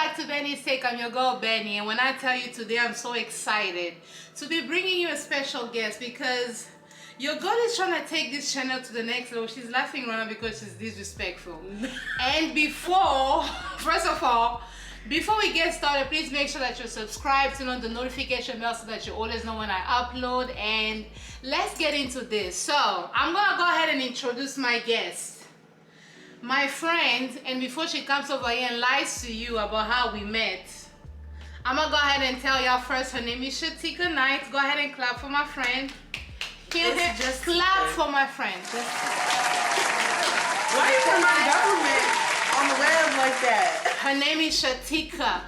back to Benny's Take. I'm your girl Benny, and when I tell you today, I'm so excited to be bringing you a special guest because your girl is trying to take this channel to the next level. She's laughing right now because she's disrespectful. And first of all, before we get started, please make sure that you're subscribed, turn on the notification bell so that you always know when I upload. And let's get into this. So I'm gonna go ahead and introduce my guest, my friend. And before she comes over here and lies to you about how we met, I'm gonna go ahead and tell y'all first. Her name is itzTekkaa Knight. Go ahead and clap for my friend. Just clap for my friend. Why you from my government on the web like that? Her name is itzTekkaa.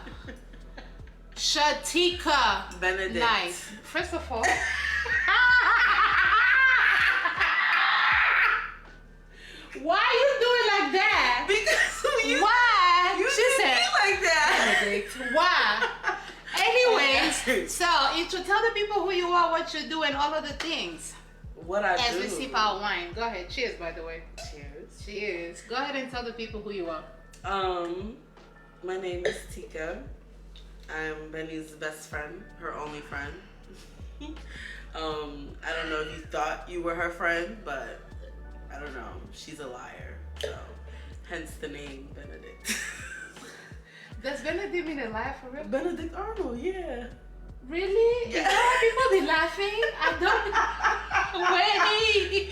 itzTekkaa Benedict. Knight. First of all, why are you doing like that? Because you, why? You She said like that. Benedict. Why? Anyways, so to tell the people who you are, what you do, and all of the things. What I As do. we sip our wine. Go ahead. Cheers, by the way. Cheers. Cheers. Go ahead and tell the people who you are. My name is Tika. I'm Benny's best friend, her only friend. I don't know if you thought you were her friend, but I don't know. She's a liar, so hence the name Benedict. Does Benedict mean a liar for real? Benedict Arnold, yeah. Really? Yeah. Is that why people be laughing? I don't. Wait.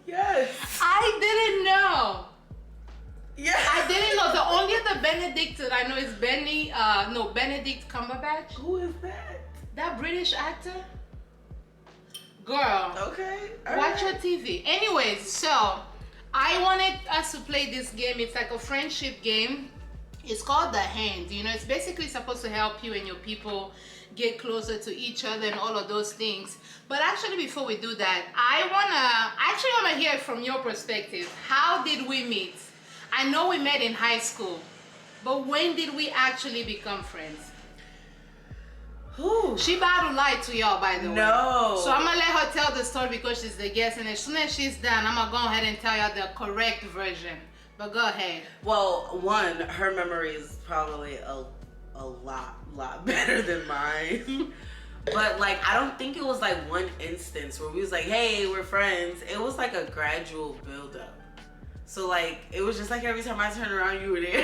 Yes. I didn't know. Yeah. I didn't know. The only other Benedict that I know is Benedict Cumberbatch. Who is that? That British actor. Girl. Okay. Watch your TV. Anyways, so I wanted us to play this game. It's like a friendship game. It's called The Hand. You know, it's basically supposed to help you and your people get closer to each other and all of those things. But actually, before we do that, I wanna hear it from your perspective. How did we meet? I know we met in high school, but when did we actually become friends? Who? She about to lie to y'all, by the way. No. So I'm gonna let her tell the story because she's the guest, and as soon as she's done, I'm gonna go ahead and tell y'all the correct version. But go ahead. Well, one, her memory is probably a lot better than mine. But like, I don't think it was like one instance where we was like, hey, we're friends. It was like a gradual buildup. So like, it was just like every time I turned around, you were there.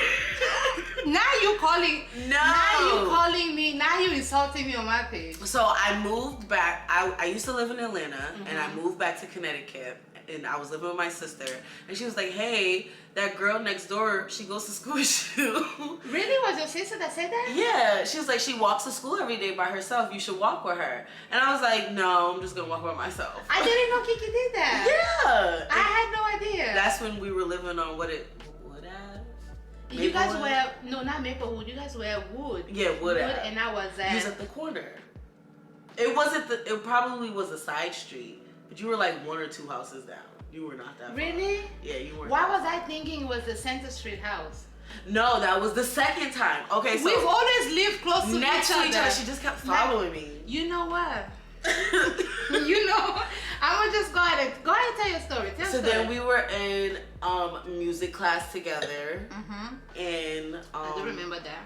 Now you calling. No. Now you calling me. Now you insulting me on my page. So I moved back. I used to live in Atlanta, and I moved back to Connecticut, and I was living with my sister, and she was like, hey, that girl next door, she goes to school with you. Really? Was your sister that said that? Yeah, she was like, she walks to school every day by herself. You should walk with her. And I was like, no, I'm just gonna walk by myself. I didn't know Kiki did that. Yeah. I had no idea. That's when we were living on Wood You guys Maplewood? were, no, not Maplewood. You guys were at Wood. Yeah, Wood Ave. And I was You was at. at the corner. It wasn't it probably was a side street, but you were like one or two houses down. You were not that far. Really? Yeah, you were. Why was I thinking it was the Center Street house? No, that was the second time. Okay, so We've always lived close to next each to other. each other. She just kept following me. You know what? You know, I'm gonna just go ahead and tell your story. Tell So story. then we were in music class together, and I do remember that.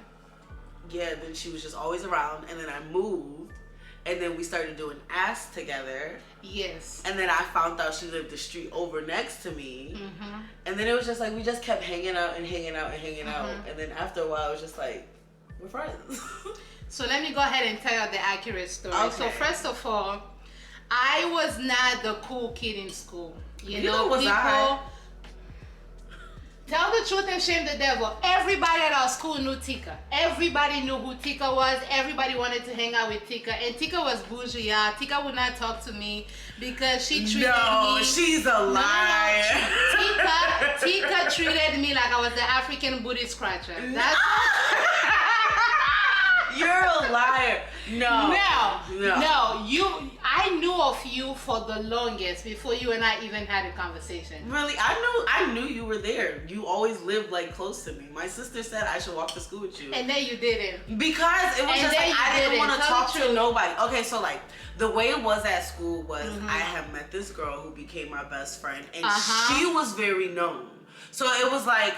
yeah, then she was just always around, and then I moved, and then we started doing ass together. Yes. And then I found out she lived the street over next to me, and then it was just like we just kept hanging out and hanging out and hanging out, and then after a while it was just like we're friends. So let me go ahead and tell you the accurate story. Okay. So first of all, I was not the cool kid in school. You know, was people. Tell the truth and shame the devil. Everybody at our school knew Tika. Everybody knew who Tika was. Everybody wanted to hang out with Tika. And Tika was bougie, y'all. Tika would not talk to me because she treated me. She's a liar. Tika treated me like I was the African booty scratcher. That's You're a liar. No. I knew of you for the longest before you and I even had a conversation. Really, I knew you were there. You always lived like close to me. My sister said I should walk to school with you. And then you didn't. Because it was just like I didn't want to talk to nobody. Okay, so like the way it was at school was I had met this girl who became my best friend, and she was very known. So it was like,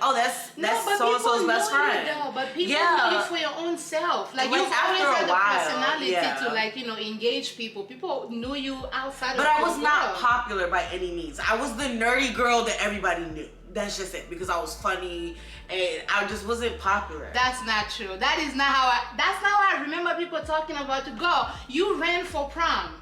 oh, that's but so and so's people best know you, friend. though, but people know you for your own self. Like you've always had the personality to like, you know, engage people. People knew you outside But of I was not world. popular by any means. I was the nerdy girl that everybody knew. That's just it, because I was funny and I just wasn't popular. That's not true. That's not how I remember people talking about you. Girl, you ran for prom.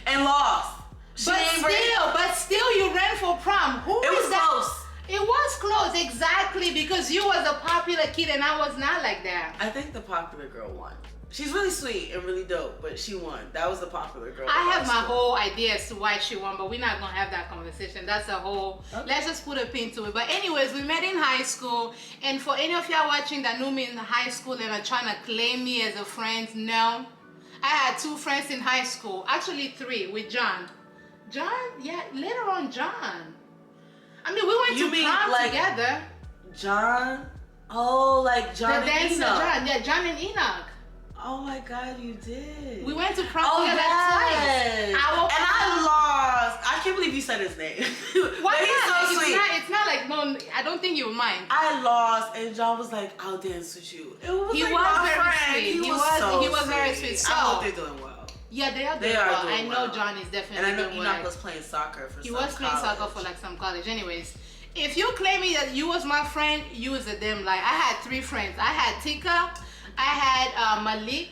And lost. But still you ran for prom. It was close. It was close, exactly, because you was a popular kid and I was not like that. I think the popular girl won. She's really sweet and really dope, but she won. That was the popular girl. I have my whole idea as to why she won, but we're not gonna have that conversation. That's a whole, let's just put a pin to it. But anyways, we met in high school, and for any of y'all watching that knew me in high school and are trying to claim me as a friend, no. I had 2 friends in high school, actually 3, with John. John? Yeah, later on John. I mean, we went to prom together. John? Oh, like John and Enoch. John. Yeah, John and Enoch. Oh my God, you did. We went to prom together twice. I lost. I can't believe you said his name. Why but he's not? so sweet. It's not like, no, I don't think you'll mind. I lost, and John was like, I'll dance with you. It was he like was my very friend. sweet. He was very sweet. So, I hope they're doing well. Yeah, they are doing well. I know John is definitely doing well. And I know Enoch was playing soccer for He was playing soccer for like some college. Anyways, if you claiming that you was my friend, you was a damn lie. I had 3 friends. I had Tika, I had Malik.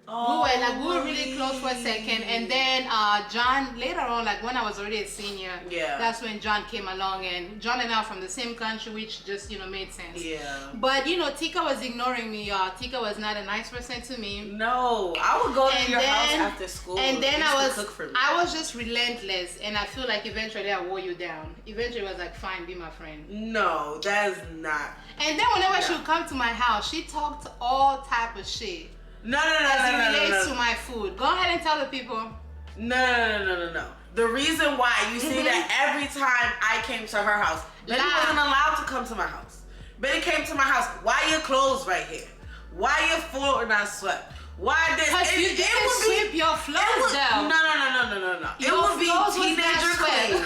Oh, we were really close for a second, and then John later on, like when I was already a senior, that's when John came along, and John and I are from the same country, which just, you know, made sense. Yeah. But you know, Tika was ignoring me, y'all. Tika was not a nice person to me. No, I would go to your house after school. And then cook for me. I was just relentless, and I feel like eventually I wore you down. Eventually, I was like, fine, be my friend. No, that is not. And then whenever she would come to my house, she talked all type of shit. No. As it relates to my food. Go ahead and tell the people. No. The reason why you see that every time I came to her house, Betty wasn't allowed to come to my house. Betty came to my house. Why your clothes right here? Why your floor not swept? Why this? Because you didn't sweep your floors down. No. It would be teenager clean.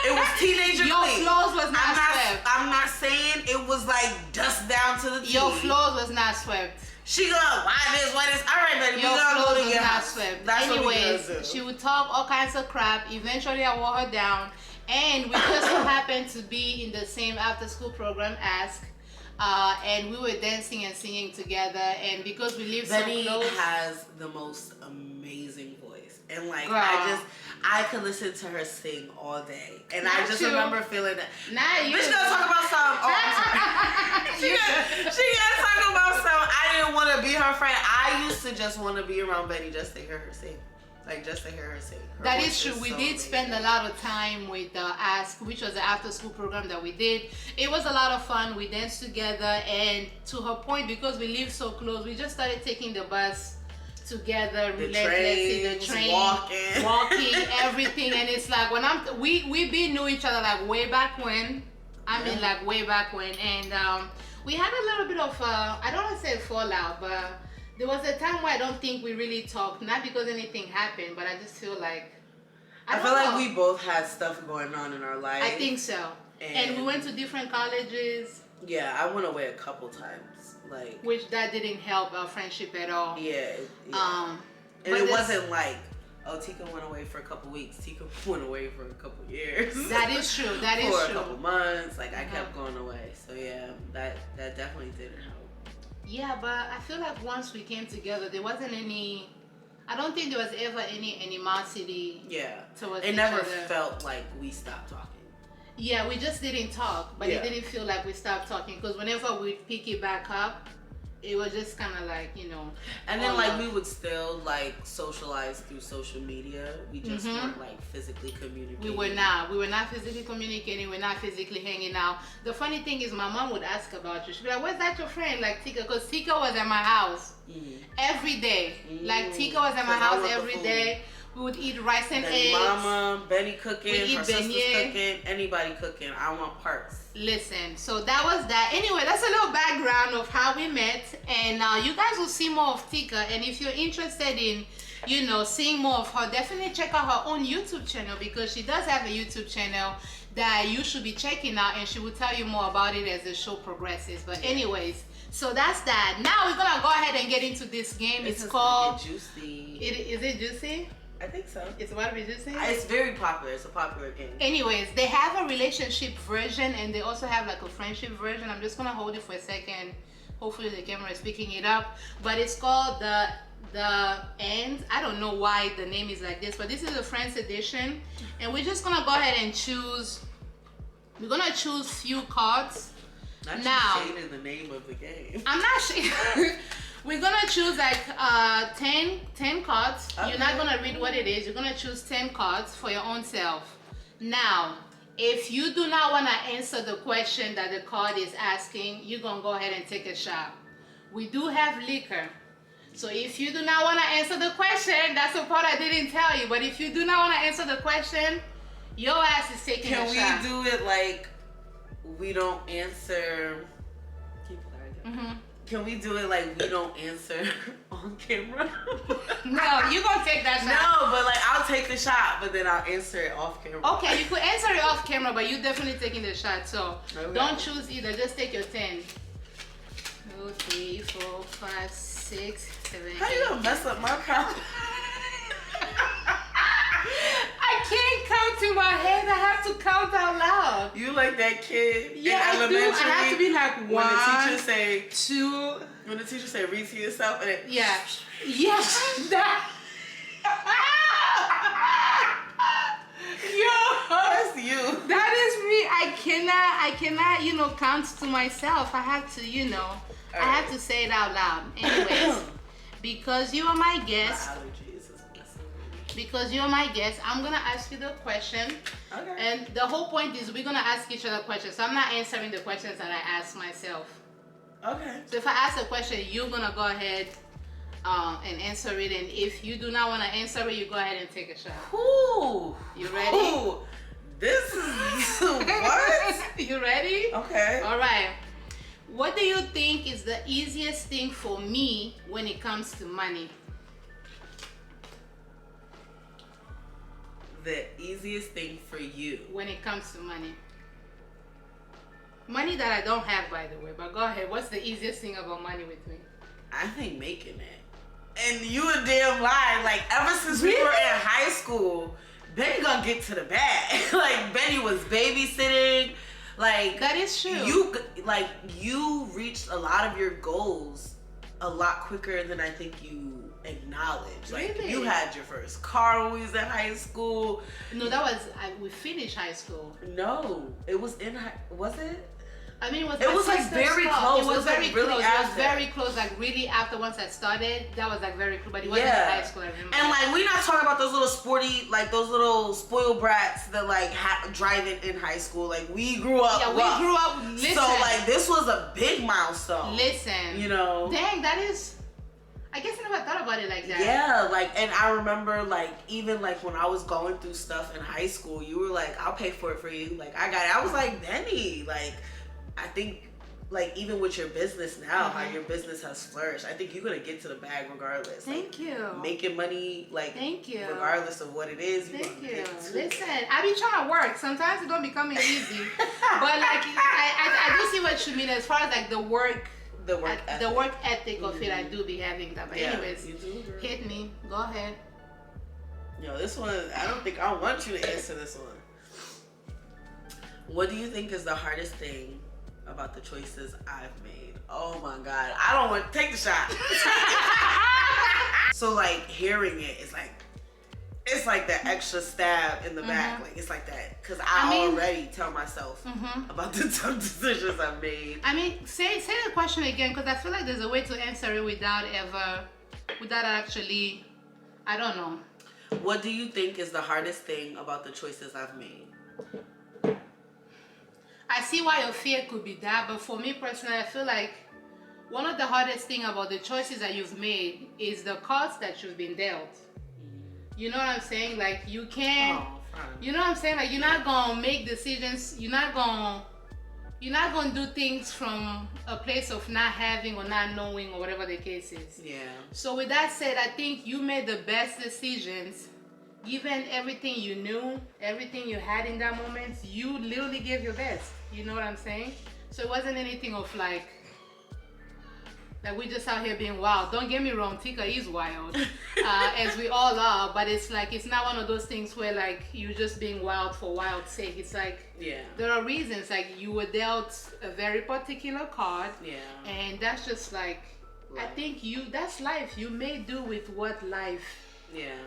It was teenager clean. Your floors was not swept. I'm not saying it was like dust down to the T. Your floors was not swept. She gonna why this? All right, baby. Your we gonna go to your house. Swept. That's Anyways, what we do. she would talk all kinds of crap. Eventually, I wore her down, and we just so happened to be in the same after-school program, Ask, and we were dancing and singing together. And because we live so close, Betty has the most amazing voice, and like girl, I could listen to her sing all day, and I just remember feeling that. Nah, you. Bitch, gonna talk about something. Oh, I'm sorry. she gotta talk about something. I didn't want to be her friend. I used to just want to be around Betty just to hear her sing. Like, just to hear her sing. That is true. We did spend a lot of time with Ask, which was the after-school program that we did. It was a lot of fun. We danced together, and to her point, because we live so close, we just started taking the bus together, relentlessly, the train, walking, everything. And it's like when we knew each other like way back when. I mean, like way back when, and we had a little bit of I don't want to say fallout, but there was a time where I don't think we really talked, not because anything happened, but I just feel like I feel like we both had stuff going on in our life. I think so, and we went to different colleges. Yeah, I went away a couple times, like which that didn't help our friendship at all. Yeah. And it wasn't like, oh, Tika went away for a couple weeks. Tika went away for a couple years. That is true. That is true. For a couple months, like I kept going away. So yeah, that definitely didn't help. Yeah, but I feel like once we came together, there wasn't any. I don't think there was ever any animosity. Yeah. Towards it each never other. felt like we stopped talking. Yeah, we just didn't talk, but it didn't feel like we stopped talking because whenever we pick it back up, it was just kind of like, you know. And then like we would still like socialize through social media. We just weren't like physically communicating. We were not physically communicating. We're not physically hanging out. The funny thing is my mom would ask about you. She'd be like, where's that your friend? Like Tika, because Tika was at my house every day. Like Tika was at my house every day. We would eat rice and eggs. Mama, Benny cooking, her sister's cooking, anybody cooking. I want parts. Listen, so that was that. Anyway, that's a little background of how we met, and you guys will see more of Tika. And if you're interested in, you know, seeing more of her, definitely check out her own YouTube channel because she does have a YouTube channel that you should be checking out, and she will tell you more about it as the show progresses. But anyways, so that's that. Now we're gonna go ahead and get into this game. It's called Juicy. Is it Juicy? I think so. It's about to be Juicy? It's very popular. It's a popular game. Anyways, they have a relationship version and they also have like a friendship version. I'm just gonna hold it for a second. Hopefully the camera is picking it up. But it's called the End. I don't know why the name is like this, but this is a Friends edition. And we're just gonna go ahead and choose. We're gonna choose few cards. Not now, you shading the name of the game. I'm not shading. We're gonna choose like 10 cards. Okay. You're not gonna read what it is. You're gonna choose 10 cards for your own self. Now, if you do not wanna answer the question that the card is asking, you're gonna go ahead and take a shot. We do have liquor. So if you do not wanna answer the question, that's the part I didn't tell you. But if you do not wanna answer the question, your ass is taking a shot. Can we do it like we don't answer? Can we do it like we don't answer on camera? No, you gonna take that shot. No, but like I'll take the shot, but then I'll answer it off camera. Okay, you could answer it off camera, but you definitely taking the shot. So don't choose either. Just take your 10. 2, 3, 4, 5, 6, 7. How you gonna mess up my count? I can't count in my head. I have to count out loud. You like that kid? Yeah, I do. I have to be like when 1, the teacher say 2. When the teacher say read to yourself, and it, yeah, that. Yo, that's you. That is me. I cannot, you know, count to myself. I have to, you know, I have to say it out loud. Anyways, because you are my guest. Because you're my guest, I'm gonna ask you the question. Okay. And the whole point is we're gonna ask each other questions. So I'm not answering the questions that I ask myself. Okay. So if I ask a question, you're gonna go ahead and answer it. And if you do not wanna answer it, you go ahead and take a shot. Ooh. You ready? Ooh. This is what? You ready? Okay. All right. What do you think is the easiest thing for me when it comes to money? The easiest thing for you when it comes to money? Money that I don't have, by the way, but go ahead. What's the easiest thing about money with me? I think making it. And you a damn lie. Like ever since we were in high school, Benny gonna get to the bag. Like Benny was babysitting. Like that is true. You reached a lot of your goals a lot quicker than I think you acknowledge. Like really? You had your first car when we was in high school. No, that was we finished high school. No, it was in was it? I mean, it was like very close. It was very like really close. after. It was very close. Like really after once I started, that was like very close. But it wasn't in high school. I remember. And like we not talking about those little sporty, like those little spoiled brats that like driving in high school. Like we grew up. Yeah, we grew up. Listen. So like this was a big milestone. Listen. You know. Dang, that is. I guess I never thought about it like that. Yeah, like, and I remember, like, even, like, when I was going through stuff in high school, you were like, I'll pay for it for you. Like, I got it. I was like, Benny, like, I think, like, even with your business now, how your business has flourished, I think you're going to get to the bag regardless. Thank you. Making money, like, thank you. Regardless of what it is. Thank you. Listen, I be trying to work. Sometimes it don't become easy. But, like, I do see what you mean as far as, like, the work ethic of it. I do be having that. But anyways, you do, girl. Hit me. Go ahead. Yo, this one, I don't think I want you to answer this one. What do you think is the hardest thing about the choices I've made? Oh my God, I don't want to take the shot. So like hearing it is like, it's like that extra stab in the back. Like it's like that because I already tell myself about the tough decisions I've made. I mean, say the question again because I feel like there's a way to answer it without actually, I don't know. What do you think is the hardest thing about the choices I've made? I see why your fear could be that, but for me personally, I feel like one of the hardest thing about the choices that you've made is the cards that you've been dealt. You know what I'm saying? Like you can't, you know what I'm saying? Like you're not gonna make decisions. You're not gonna do things from a place of not having or not knowing or whatever the case is. Yeah. So with that said, I think you made the best decisions given everything you knew, everything you had in that moment, you literally gave your best. You know what I'm saying? So it wasn't anything of like we just out here being wild. Don't get me wrong, Tika is wild, as we all are. But it's like it's not one of those things where like you're just being wild for wild's sake. It's like there are reasons. Like you were dealt a very particular card, and that's just like I think that's life. You may do with what life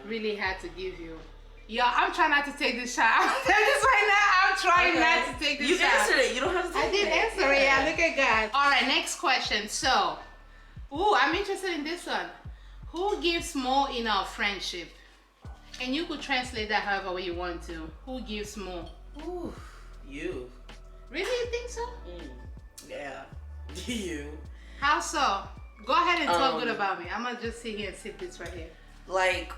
really had to give you. Yeah, I'm trying not to take this shot. I'm telling this right now. I'm trying not to take this shot. You answered it. You don't have to take it. I did answer it. Yeah, look at God. All right, next question. So, I'm interested in this one. Who gives more in our friendship? And you could translate that however way you want to. Who gives more? Ooh, you. Really, you think so? Yeah, you. How so? Go ahead and talk good about me. I'm gonna just sit here and sip this right here. Like,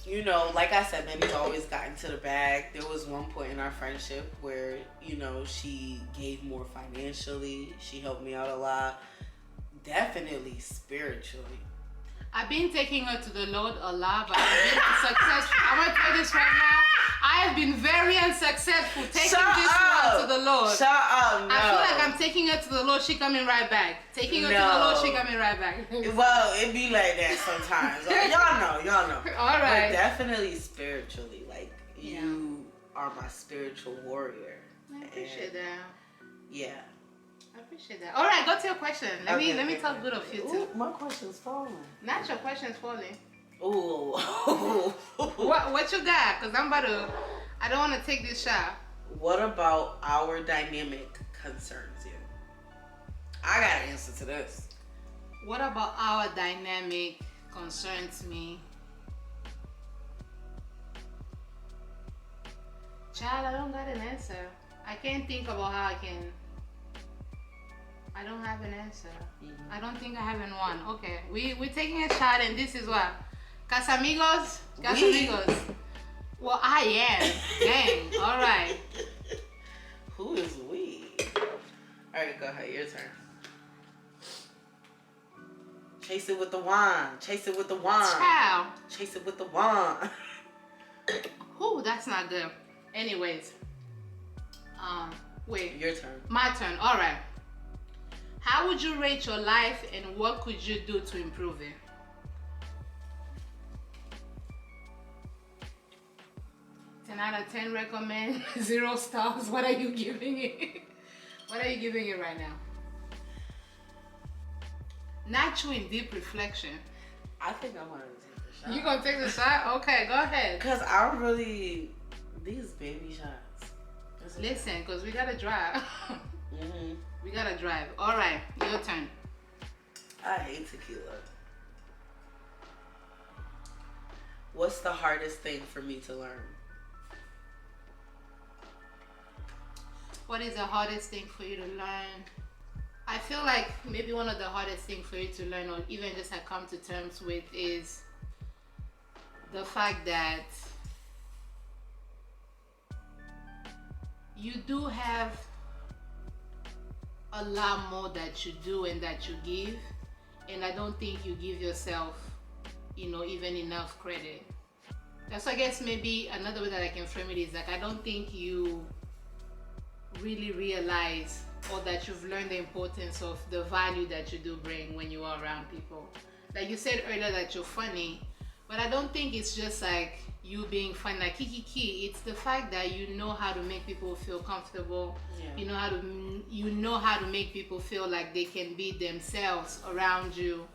you know, like I said, Mandy's always gotten to the bag. There was one point in our friendship where, you know, she gave more financially. She helped me out a lot. Definitely spiritually. I've been taking her to the Lord a lot, but I've been unsuccessful. I'm gonna tell you this right now. I have been very unsuccessful taking this one to the Lord. Shut up, no. I feel like I'm taking her to the Lord, she coming right back. Taking her to the Lord, she coming right back. Well, it be like that sometimes. Y'all know. All right. But definitely spiritually, like you are my spiritual warrior. I appreciate that. Yeah. I appreciate that. All right, go to your question. Let me talk good of you too. Ooh, my question's falling. Not your question's falling. Ooh. What you got? Cause I don't want to take this shot. What about our dynamic concerns you? I got an answer to this. What about our dynamic concerns me? Child, I don't got an answer. I can't think about how I don't have an answer. I don't think I have one. Okay, we're taking a shot, and this is what? Casamigos? Casamigos. Well, I am. Dang. All right. Who is we? All right, go ahead. Your turn. Chase it with the wand. Chase it with the wand. Child. Chase it with the wand. Ooh, that's not good. Anyways. Wait. Your turn. My turn. All right. How would you rate your life, and what could you do to improve it? 10 out of 10 recommend, 0 stars. What are you giving it? What are you giving it right now? Not you in deep reflection. I think I'm gonna take the shot. You gonna take the shot? Okay, go ahead. Cause I really these baby shots. Listen, cause we gotta drive. We gotta drive. All right, your turn. I hate tequila. What's the hardest thing for me to learn? What is the hardest thing for you to learn? I feel like maybe one of the hardest things for you to learn, or even just have come to terms with, is the fact that you do have a lot more that you do and that you give, and I don't think you give yourself, even enough credit. That's, I guess, maybe another way that I can frame it is like, I don't think you really realize, or that you've learned the importance of the value that you do bring when you are around people. Like you said earlier that you're funny, but I don't think it's just like you being funny, like kiki. It's the fact that you know how to make people feel comfortable. You know how to make people feel like they can be themselves around you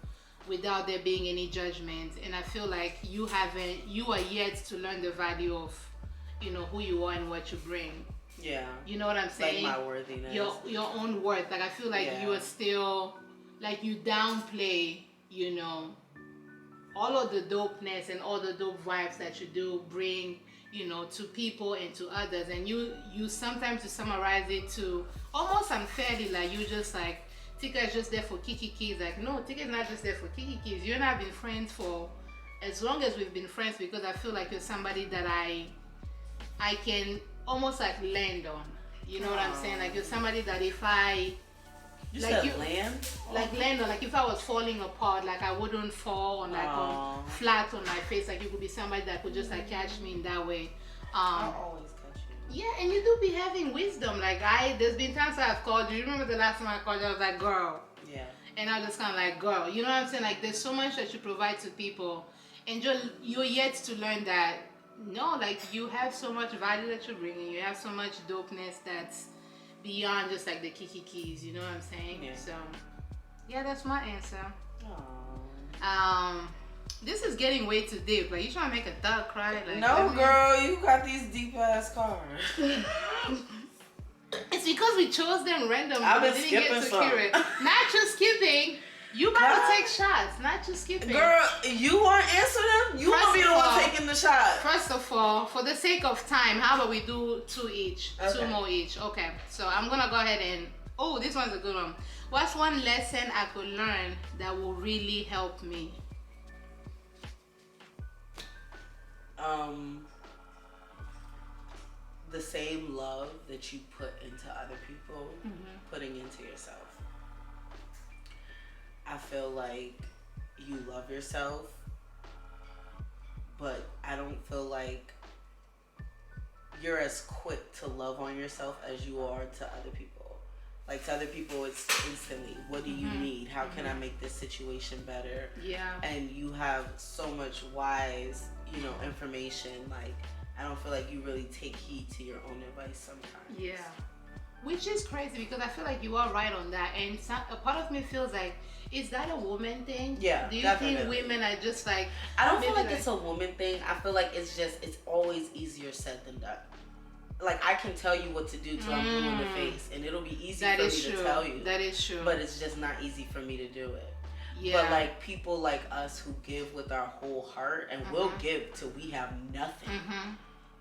without there being any judgment. And I feel like you are yet to learn the value of, who you are and what you bring. Yeah. You know what I'm saying? Like my worthiness. Your own worth. Like I feel like you are still, like you downplay, all of the dopeness and all the dope vibes that you do bring, to people and to others. And you sometimes to summarize it to almost unfairly, like you just like, Tika is just there for kiki. Like, no, Tika is not just there for kiki. You and I have been friends for as long as we've been friends, because I feel like you're somebody that I can almost like land on. You know what I'm saying? Like you're somebody that if I You like said land? Like land, or like if I was falling apart, like I wouldn't fall on like on flat on my face. Like you could be somebody that could just like catch me in that way. I'll always catch you. Yeah, and you do be having wisdom. Like there's been times I've called you. You remember the last time I called you? I was like, girl. Yeah. And I was just kind of like, girl. You know what I'm saying? Like there's so much that you provide to people, and you're yet to learn that. No, like you have so much value that you're bringing. You have so much dopeness that's beyond just like the keys. You know what I'm saying? Yeah. So, yeah, that's my answer. Aww. This is getting way too deep. Like you trying to make a thug cry? Like, no, girl, you got these deep ass cards. It's because we chose them randomly. I've been we didn't skipping get to some. hear it. Not just skipping. You gotta take shots, not just skipping. Girl, you want to answer them? You want to be the one taking the shot. First of all, for the sake of time, how about we do 2 each? Okay. 2 more each. Okay. So I'm gonna go ahead and this one's a good one. What's one lesson I could learn that will really help me? The same love that you put into other people, putting into yourself. I feel like you love yourself, but I don't feel like you're as quick to love on yourself as you are to other people. Like to other people, it's instantly, what do you need? How can I make this situation better? Yeah. And you have so much wise, information. Like, I don't feel like you really take heed to your own advice sometimes. Yeah. Which is crazy because I feel like you are right on that. And a part of me feels like, is that a woman thing? Yeah, do you definitely. think women are just like... I don't feel like it's a woman thing. I feel like it's always easier said than done. Like, I can tell you what to do till I'm blue in the face, and it'll be easy for me to tell you. That is true. But it's just not easy for me to do it. Yeah. But like people like us who give with our whole heart and we'll give till we have nothing.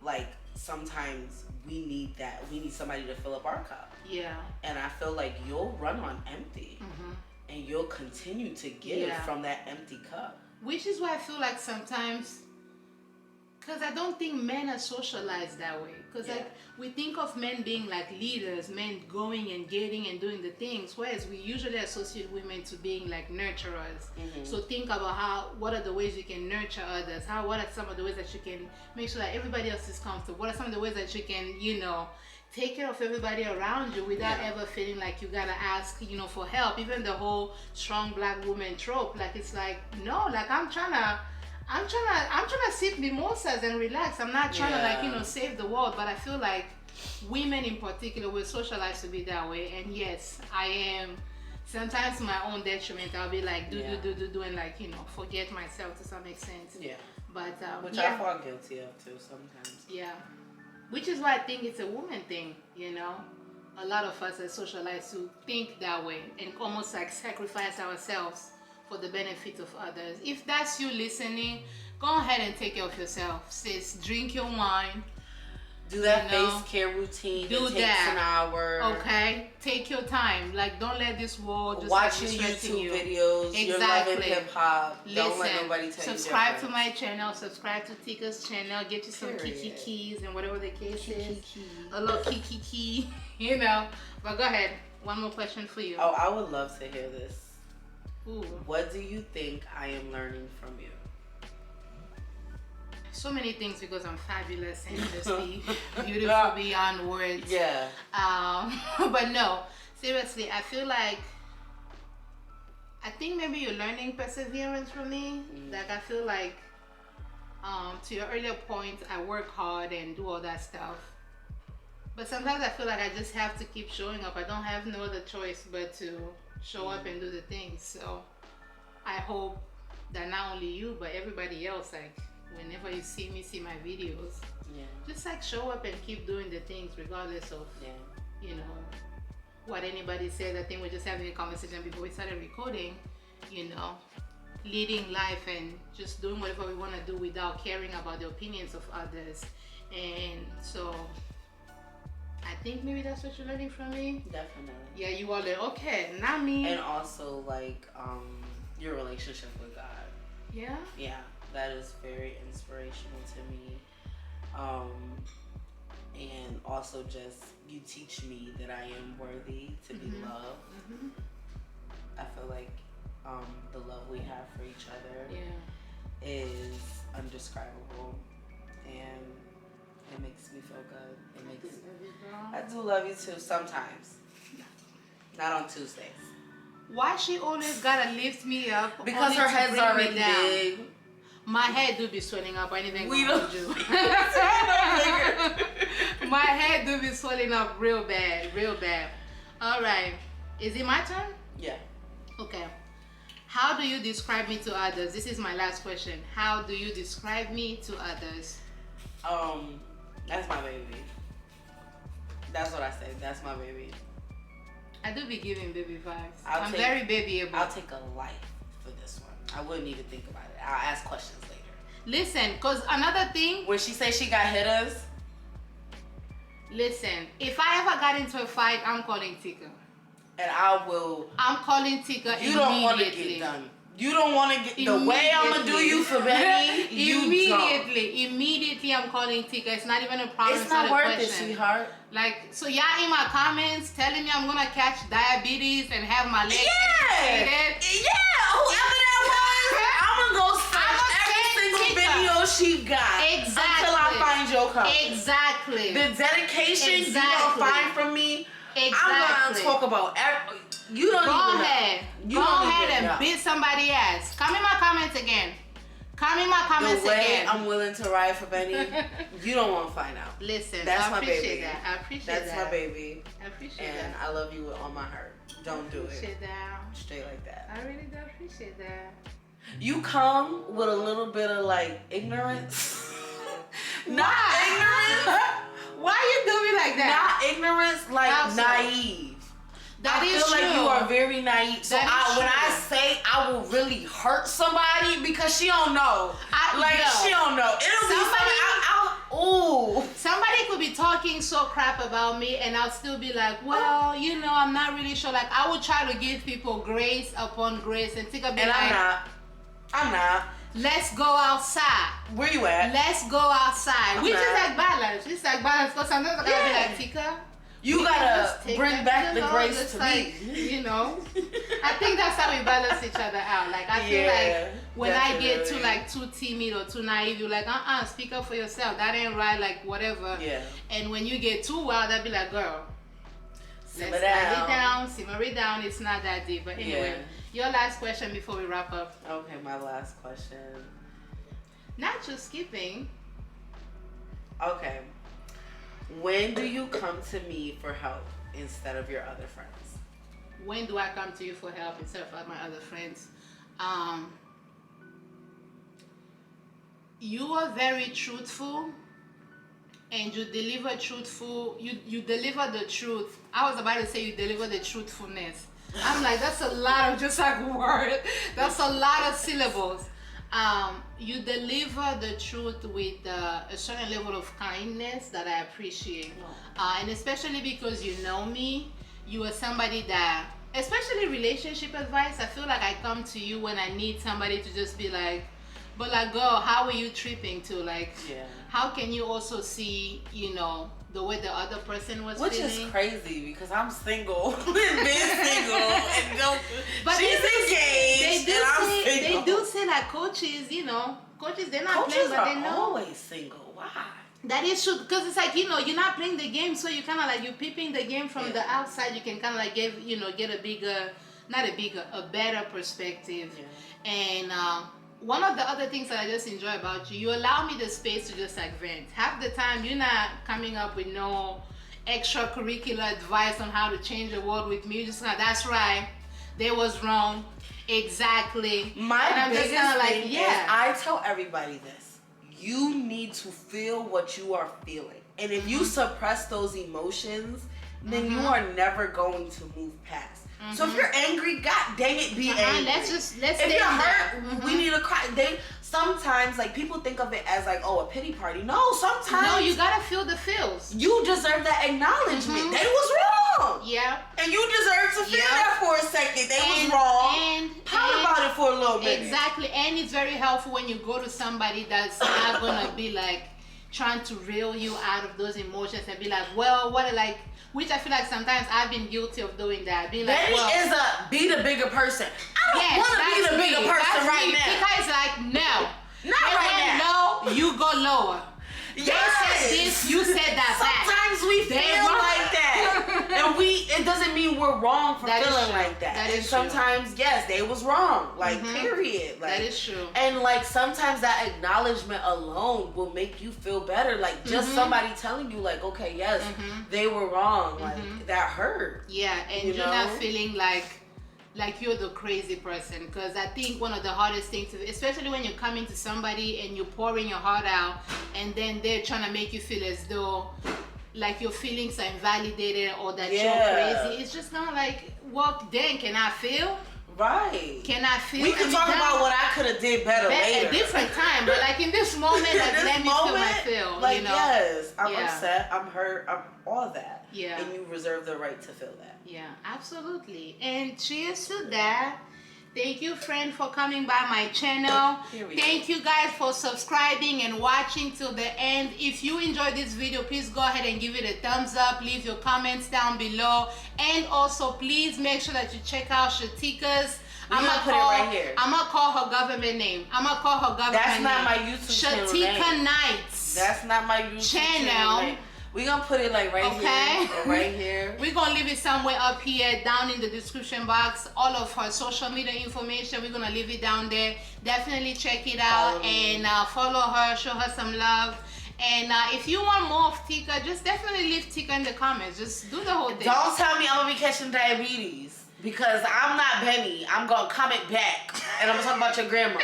Like sometimes we need that. We need somebody to fill up our cup. Yeah. And I feel like you'll run on empty. And you'll continue to give from that empty cup. Which is why I feel like sometimes, because I don't think men are socialized that way. Because like we think of men being like leaders, men going and getting and doing the things, whereas we usually associate women to being like nurturers. So think about what are the ways you can nurture others? What are some of the ways that you can make sure that everybody else is comfortable? What are some of the ways that you can, take care of everybody around you without ever feeling like you gotta ask, for help? Even the whole strong black woman trope, like it's like, no, like I'm trying to sip mimosas and relax. I'm not trying to save the world. But I feel like women in particular were socialized to be that way. And yes, I am sometimes to my own detriment. I'll be like do and like forget myself to some extent. Yeah. But which I fall guilty of too sometimes. Yeah. Which is why I think it's a woman thing, A lot of us are socialized to think that way and almost like sacrifice ourselves for the benefit of others. If that's you listening, go ahead and take care of yourself, sis. Drink your wine. Do that face care routine. Do it takes an hour. Okay, take your time. Like, don't let this world just watch your YouTube videos. Exactly. You're loving hip hop. Don't let nobody tell you subscribe to my channel. Subscribe to Tekka's channel. Get you some keys and whatever the case is. A little key. But go ahead. One more question for you. Oh, I would love to hear this. Ooh. What do you think I am learning from you? So many things because I'm fabulous and just beautiful beyond words. Yeah. But no, seriously, I feel like I think maybe you're learning perseverance from me. Like I feel like to your earlier point, I work hard and do all that stuff. But sometimes I feel like I just have to keep showing up. I don't have no other choice but to show up and do the things. So I hope that not only you but everybody else, like whenever you see my videos, just like show up and keep doing the things regardless of what anybody says. I think we're just having a conversation before we started recording, leading life and just doing whatever we want to do without caring about the opinions of others. And so I think maybe that's what you're learning from me. Definitely. Yeah, you are like, okay, not me. And also like your relationship with God. Yeah? Yeah, that is very inspirational to me. And also just you teach me that I am worthy to be loved. the love we have for each other is undescribable, and it makes me feel good. I do love you too sometimes. Not on Tuesdays. Why she always gotta lift me up? Because her head's already big. My head do be swelling up. Anything We don't do. My head do be swelling up real bad. All right. Is it my turn? Yeah. Okay. How do you describe me to others? This is my last question. How do you describe me to others? That's my baby. That's what I say. That's my baby. I do be giving baby vibes. I'm very babyable. I'll take a life for this one. I wouldn't need to think about it. I'll ask questions later. Listen, cause another thing. When she say she got hitters. Listen, if I ever got into a fight, I'm calling Tika. And I will. I'm calling Tika immediately. You don't want to get done. You don't want to get the way I'm gonna do you for Benny. Immediately, I'm calling Tika. It's not even a problem. It's not worth it, sweetheart. Like, so y'all in my comments telling me I'm gonna catch diabetes and have my legs amputated. Whoever that was, I'm gonna go search every single video she got. Exactly. Until I find your cover. Exactly. The dedication you gonna find from me. Exactly. I'm gonna talk about every. You don't Go even ahead. know. Go ahead and beat somebody's ass. Come in my comments again. The way I'm willing to ride for Benny, you don't want to find out. Listen, that's I appreciate my baby. That. I appreciate that. That's my baby. I appreciate and that. I love you with all my heart. Don't do it. Appreciate that. Straight like that. I really do appreciate that. You come with a little bit of like ignorance. Not ignorance. Why you do me like that? Not ignorance, like naive. That is true. I feel like you are very naive. So when I say I will really hurt somebody because she don't know. She don't know. It'll be somebody. Somebody could be talking so crap about me and I'll still be like, well, you know, I'm not really sure. Like, I would try to give people grace upon grace and take a bit. And I'm not. Let's go outside. Where you at? Let's go outside. Which is like balance. It's like balance. Because sometimes I gotta be like, Tika, you gotta bring back the grace to me. You know? I think that's how we balance each other out. Like, I feel like when definitely. I get too like too timid or too naive, you're like, speak up for yourself. That ain't right, like whatever. Yeah. And when you get too wild, I'd be like, girl, simmer it down. It's not that deep. But anyway, your last question before we wrap up. Okay, my last question. Not just skipping. Okay. When do you come to me for help instead of your other friends? When do I come to you for help instead of my other friends? You are very truthful and you deliver truthful. You deliver the truth. I was about to say you deliver the truthfulness. I'm like, that's a lot of just like word. That's a lot of syllables. You deliver the truth with a certain level of kindness that I appreciate. And especially because you know me, you are somebody that, especially relationship advice, I feel like I come to you when I need somebody to just be like, but like, girl, how are you tripping to? Like, how can you also see, you know, the way the other person was feeling? Which is crazy because I'm single, being single, and but she's engaged, they do say that coaches, you know, they're not playing, but they know. Coaches are always single. Why? That is true, because it's like, you know, you're not playing the game, so you kind of like, you're peeping the game from the outside. You can kind of like get a better perspective. And one of the other things that I just enjoy about you, you allow me the space to just like vent. Half the time, you're not coming up with no extracurricular advice on how to change the world with me. You're just like, that's right, they was wrong, exactly. My biggest thing is, I tell everybody this: you need to feel what you are feeling, and if you suppress those emotions, then you are never going to move past. So if you're angry, god dang it, be angry. Let's if you're hurt, we need to cry. Sometimes like people think of it as like, oh, a pity party. No, sometimes you gotta feel the feels. You deserve that acknowledgement. They was wrong. Yeah. And you deserve to feel that for a second. They was wrong. Pout about it for a little bit. Exactly. And it's very helpful when you go to somebody that's not gonna be like trying to reel you out of those emotions and be like, well, what like. Which I feel like sometimes I've been guilty of doing that. Being like, be the bigger person. I don't want to be the bigger person right now. Tika is like, no. Not right now. Low, you go lower. Yes. They said this, you said that back. Sometimes we feel like that. And it doesn't mean we're wrong for feeling like that. That is and sometimes, true. yes, they was wrong. Like, period. Like, that is true. And like sometimes that acknowledgement alone will make you feel better. Like just somebody telling you like, okay, yes, they were wrong. Like that hurt. Yeah, and you're not feeling like you're the crazy person, because I think one of the hardest things to, especially when you're coming to somebody and you're pouring your heart out and then they're trying to make you feel as though like your feelings are invalidated or that you're crazy. It's just not like, well, then can I feel? Right. Can I feel? We can talk about what I could have did better later. At a different time, but like in this moment, like let me feel my feel. Like, you know? yes, I'm upset, I'm hurt, I'm all that. Yeah. And you reserve the right to feel that. Yeah, absolutely. And cheers to that. Thank you, friend, for coming by my channel. Thank you guys for subscribing and watching till the end. If you enjoyed this video, please go ahead and give it a thumbs up. Leave your comments down below. And also, please make sure that you check out Shetikka's. I'm gonna put it right here. I'm gonna call her government name. I'm gonna call her government name. That's not my YouTube channel name. Shetikkaa Nights. That's not my YouTube channel name. We're gonna put it like right here or right here. We're gonna leave it somewhere up here down in the description box. All of her social media information, we're gonna leave it down there. Definitely check it out and follow her, show her some love. And if you want more of Tika, just definitely leave Tika in the comments. Just do the whole thing. Don't tell me I'm gonna be catching diabetes, because I'm not Benny. I'm gonna comment back and I'm gonna talk about your grandma.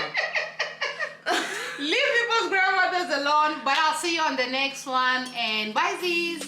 Leave people's grandmothers alone, but I'll see you on the next one, and bye, Z's.